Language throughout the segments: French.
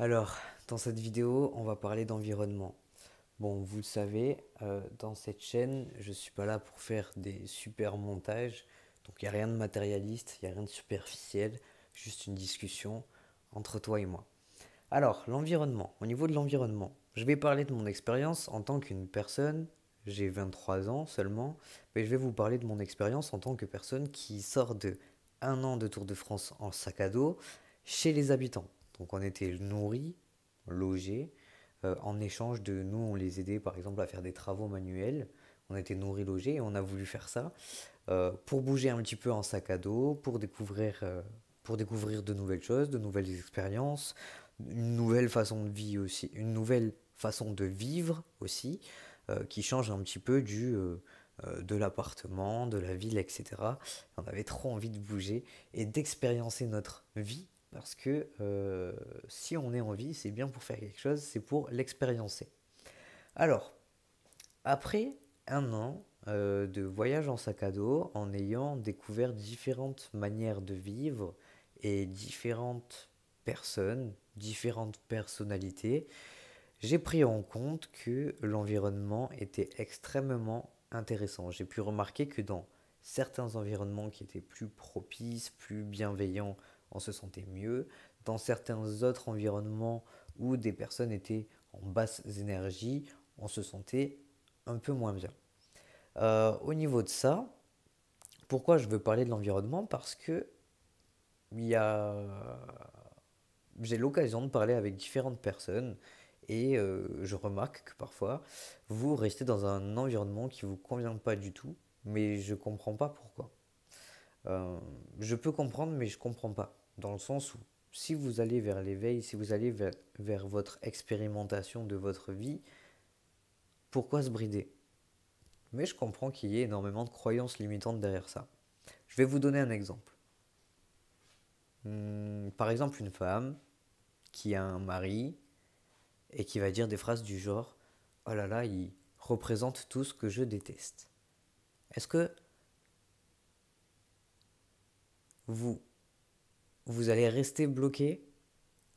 Alors, dans cette vidéo, on va parler d'environnement. Bon, vous le savez, dans cette chaîne, je ne suis pas là pour faire des super montages. Donc, il n'y a rien de matérialiste, il n'y a rien de superficiel, juste une discussion entre toi et moi. Alors, l'environnement. Au niveau de l'environnement, je vais parler de mon expérience en tant qu'une personne. J'ai 23 ans seulement, mais je vais vous parler de mon expérience en tant que personne qui sort de un an de Tour de France en sac à dos chez les habitants. Donc on était nourris, logés, en échange de nous, on les aidait par exemple à faire des travaux manuels. On était nourris, logés et on a voulu faire ça pour bouger un petit peu en sac à dos, pour découvrir de nouvelles choses, de nouvelles expériences, une nouvelle façon de vie aussi, une nouvelle façon de vivre aussi, qui change un petit peu de l'appartement, de la ville, etc. On avait trop envie de bouger et d'expériencer notre vie parce que si on est en vie, c'est bien pour faire quelque chose, c'est pour l'expériencer. Alors, après un an de voyage en sac à dos, en ayant découvert différentes manières de vivre et différentes personnes, différentes personnalités, j'ai pris en compte que l'environnement était extrêmement intéressant. J'ai pu remarquer que dans certains environnements qui étaient plus propices, plus bienveillants, on se sentait mieux. Dans certains autres environnements où des personnes étaient en basse énergie, on se sentait un peu moins bien. Au niveau de ça, pourquoi je veux parler de l'environnement? Parce que il y a... j'ai l'occasion de parler avec différentes personnes et je remarque que parfois vous restez dans un environnement qui ne vous convient pas du tout, mais je ne comprends pas pourquoi. Euh, je peux comprendre, mais je ne comprends pas. Dans le sens où si vous allez vers l'éveil, si vous allez vers votre expérimentation de votre vie, pourquoi se brider? Mais je comprends qu'il y ait énormément de croyances limitantes derrière ça. Je vais vous donner un exemple. Par exemple, une femme qui a un mari et qui va dire des phrases du genre oh là là, il représente tout ce que je déteste. Est-ce que vous, vous allez rester bloqué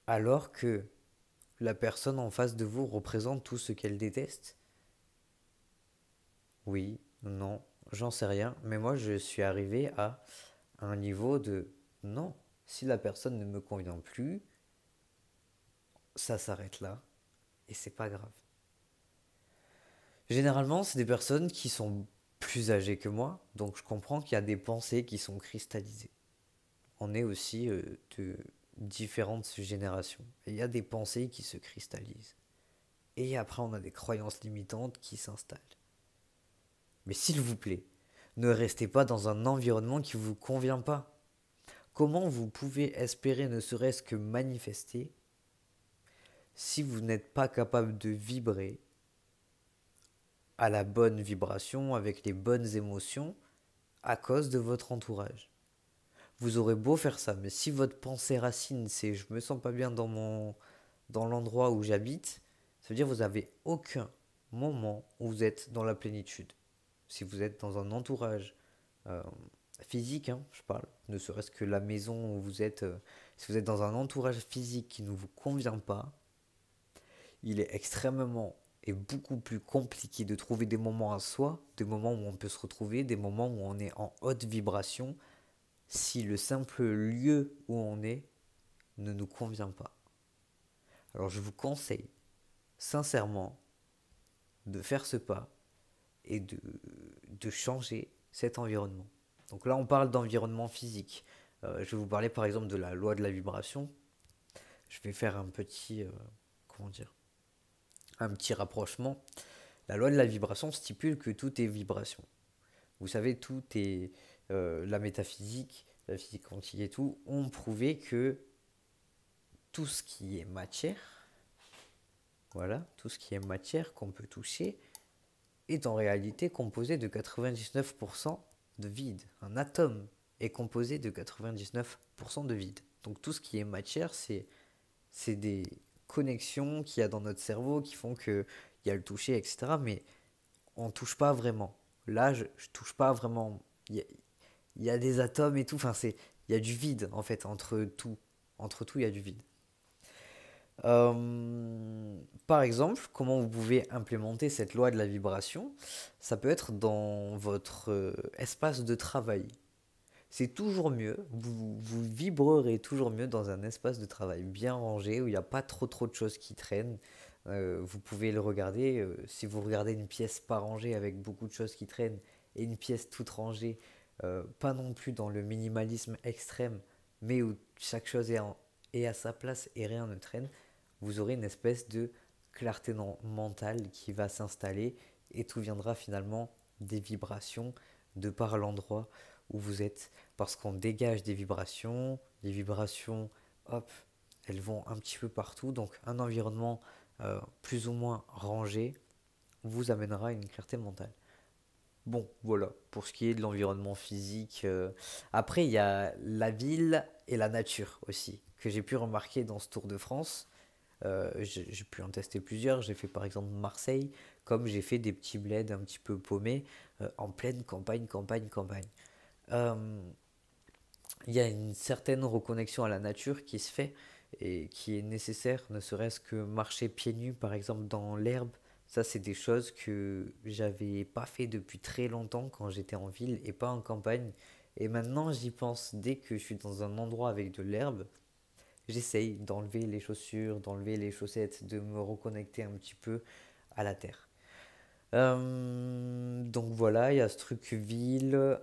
alors que la personne en face de vous représente tout ce qu'elle déteste? Oui, non, j'en sais rien, mais moi je suis arrivé à un niveau de non, si la personne ne me convient plus, ça s'arrête là et c'est pas grave. Généralement, c'est des personnes qui sont plus âgées que moi, donc je comprends qu'il y a des pensées qui sont cristallisées. On est aussi de différentes générations. Et il y a des pensées qui se cristallisent. Et après, on a des croyances limitantes qui s'installent. Mais s'il vous plaît, ne restez pas dans un environnement qui ne vous convient pas. Comment vous pouvez espérer ne serait-ce que manifester si vous n'êtes pas capable de vibrer à la bonne vibration, avec les bonnes émotions, à cause de votre entourage? Vous aurez beau faire ça, mais si votre pensée racine, c'est je me sens pas bien dans l'endroit où j'habite, ça veut dire que vous n'avez aucun moment où vous êtes dans la plénitude. Si vous êtes dans un entourage euh, physique, hein, je parle, ne serait-ce que la maison où vous êtes, si vous êtes dans un entourage physique qui ne vous convient pas, il est extrêmement et beaucoup plus compliqué de trouver des moments à soi, des moments où on peut se retrouver, des moments où on est en haute vibration, si le simple lieu où on est ne nous convient pas. Alors je vous conseille sincèrement de faire ce pas et de changer cet environnement. Donc là on parle d'environnement physique. Je vais vous parler par exemple de la loi de la vibration. Je vais faire un petit, comment dire, un petit rapprochement. La loi de la vibration stipule que tout est vibration. Vous savez, tout est la métaphysique, la physique quantique et tout ont prouvé que tout ce qui est matière, voilà, tout ce qui est matière qu'on peut toucher, est en réalité composé de 99% de vide. Un atome est composé de 99% de vide. Donc tout ce qui est matière, c'est des connexions qu'il y a dans notre cerveau qui font qu'il y a le toucher, etc. Mais on ne touche pas vraiment. Là, je touche pas vraiment. Il y a des atomes et tout. Enfin, il y a du vide en fait entre tout. Entre tout, il y a du vide. Par exemple, comment vous pouvez implémenter cette loi de la vibration? Ça peut être dans votre espace de travail. C'est toujours mieux, vous vibrerez toujours mieux dans un espace de travail bien rangé où il n'y a pas trop de choses qui traînent. Vous pouvez le regarder, si vous regardez une pièce pas rangée avec beaucoup de choses qui traînent et une pièce toute rangée, pas non plus dans le minimalisme extrême, mais où chaque chose est à sa place et rien ne traîne, vous aurez une espèce de clarté mentale qui va s'installer et tout viendra finalement des vibrations de par l'endroit où vous êtes. Parce qu'on dégage des vibrations, les vibrations, hop, elles vont un petit peu partout. Donc un environnement plus ou moins rangé vous amènera une clarté mentale. Bon, voilà, pour ce qui est de l'environnement physique. Après, il y a la ville et la nature aussi, que j'ai pu remarquer dans ce Tour de France. J'ai pu en tester plusieurs. J'ai fait par exemple Marseille, comme j'ai fait des petits bleds un petit peu paumés en pleine campagne. Euh, il y a une certaine reconnexion à la nature qui se fait et qui est nécessaire, ne serait-ce que marcher pieds nus par exemple dans l'herbe. Ça, c'est des choses que j'avais pas fait depuis très longtemps quand j'étais en ville et pas en campagne. Et maintenant, j'y pense dès que je suis dans un endroit avec de l'herbe, j'essaye d'enlever les chaussures, d'enlever les chaussettes, de me reconnecter un petit peu à la terre. Donc voilà, il y a ce truc ville,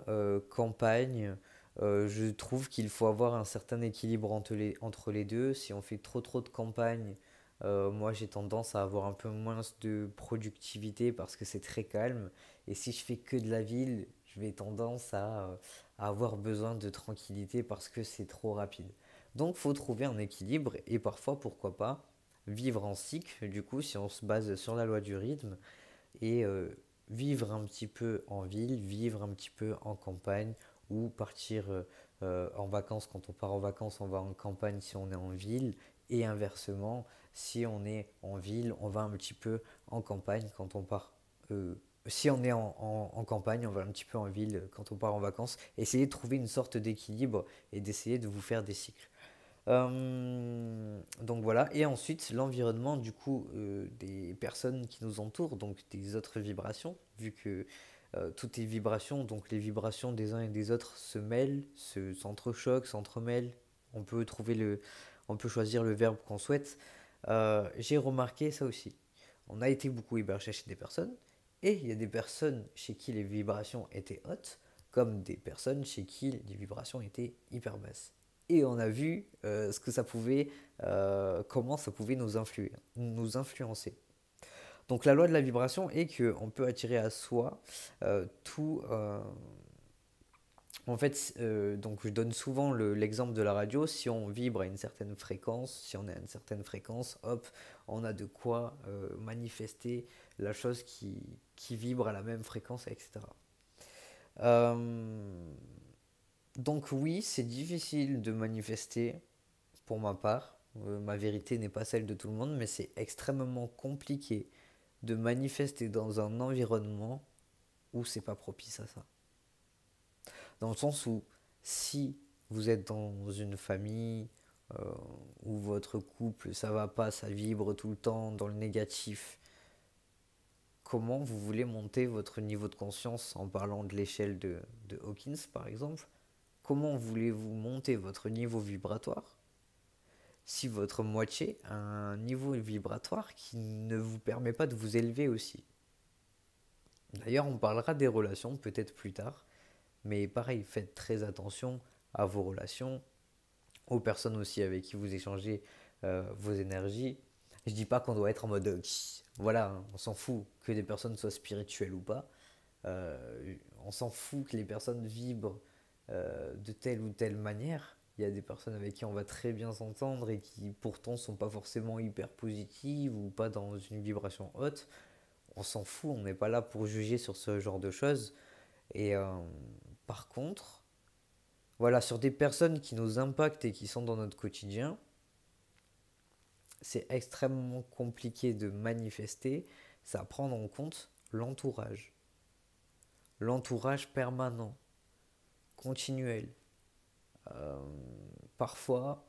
campagne. Je trouve qu'il faut avoir un certain équilibre entre les deux. Si on fait trop de campagne, moi j'ai tendance à avoir un peu moins de productivité parce que c'est très calme. Et si je fais que de la ville, je vais tendance à avoir besoin de tranquillité parce que c'est trop rapide. Donc faut trouver un équilibre et parfois pourquoi pas vivre en cycle, du coup si on se base sur la loi du rythme et vivre un petit peu en ville, vivre un petit peu en campagne ou partir en vacances. Quand on part en vacances, on va en campagne si on est en ville et inversement, si on est en ville, on va un petit peu en campagne quand on part. Si on est en campagne, on va un petit peu en ville quand on part en vacances. Essayez de trouver une sorte d'équilibre et d'essayer de vous faire des cycles. Donc voilà, et ensuite l'environnement du coup des personnes qui nous entourent, donc des autres vibrations, vu que toutes les vibrations, donc les vibrations des uns et des autres se mêlent, s'entrechoquent, s'entremêlent, on peut on peut choisir le verbe qu'on souhaite. J'ai remarqué ça aussi. On a été beaucoup hébergé chez des personnes, et il y a des personnes chez qui les vibrations étaient hautes, comme des personnes chez qui les vibrations étaient hyper basses et on a vu ce que ça pouvait, comment ça pouvait nous influer, nous influencer. Donc la loi de la vibration est qu'on peut attirer à soi tout. En fait, donc je donne souvent l'exemple de la radio. Si on vibre à une certaine fréquence, si on est à une certaine fréquence, hop, on a de quoi manifester la chose qui vibre à la même fréquence, etc. Euh, donc oui, c'est difficile de manifester pour ma part. Ma vérité n'est pas celle de tout le monde, mais c'est extrêmement compliqué de manifester dans un environnement où c'est pas propice à ça. Dans le sens où si vous êtes dans une famille euh, où votre couple ça va pas, ça vibre tout le temps dans le négatif, comment vous voulez monter votre niveau de conscience en parlant de l'échelle de Hawkins par exemple? Comment voulez-vous monter votre niveau vibratoire si votre moitié a un niveau vibratoire qui ne vous permet pas de vous élever aussi? D'ailleurs, on parlera des relations peut-être plus tard, mais pareil, faites très attention à vos relations, aux personnes aussi avec qui vous échangez vos énergies. Je dis pas qu'on doit être en mode voilà, hein, on s'en fout que des personnes soient spirituelles ou pas. On s'en fout que les personnes vibrent de telle ou telle manière. Il y a des personnes avec qui on va très bien s'entendre et qui pourtant sont pas forcément hyper positives ou pas dans une vibration haute. On s'en fout, on n'est pas là pour juger sur ce genre de choses. Et par contre, voilà, sur des personnes qui nous impactent et qui sont dans notre quotidien, c'est extrêmement compliqué de manifester. C'est à prendre en compte l'entourage. L'entourage permanent, continuel. Euh, Parfois,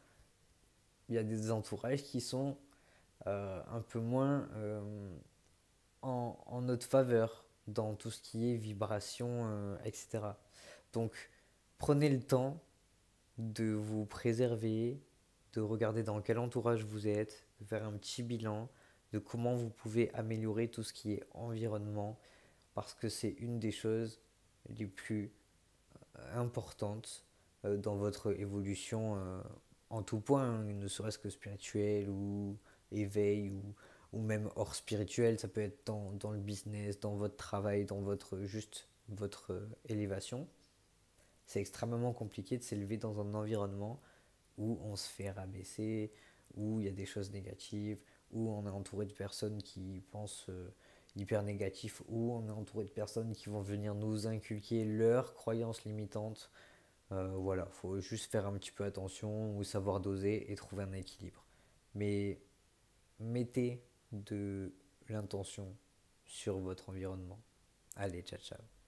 il y a des entourages qui sont un peu moins en notre faveur dans tout ce qui est vibration, etc. Donc prenez le temps de vous préserver, de regarder dans quel entourage vous êtes, de faire un petit bilan de comment vous pouvez améliorer tout ce qui est environnement, parce que c'est une des choses les plus importantes dans votre évolution en tout point, hein, ne serait-ce que spirituel ou éveil ou même hors spirituel, ça peut être dans le business, dans votre travail, dans votre élévation. C'est extrêmement compliqué de s'élever dans un environnement où on se fait rabaisser, où il y a des choses négatives, où on est entouré de personnes qui pensent hyper négatif, où on est entouré de personnes qui vont venir nous inculquer leurs croyances limitantes. Voilà, faut juste faire un petit peu attention ou savoir doser et trouver un équilibre. Mais mettez de l'intention sur votre environnement. Allez, ciao ciao.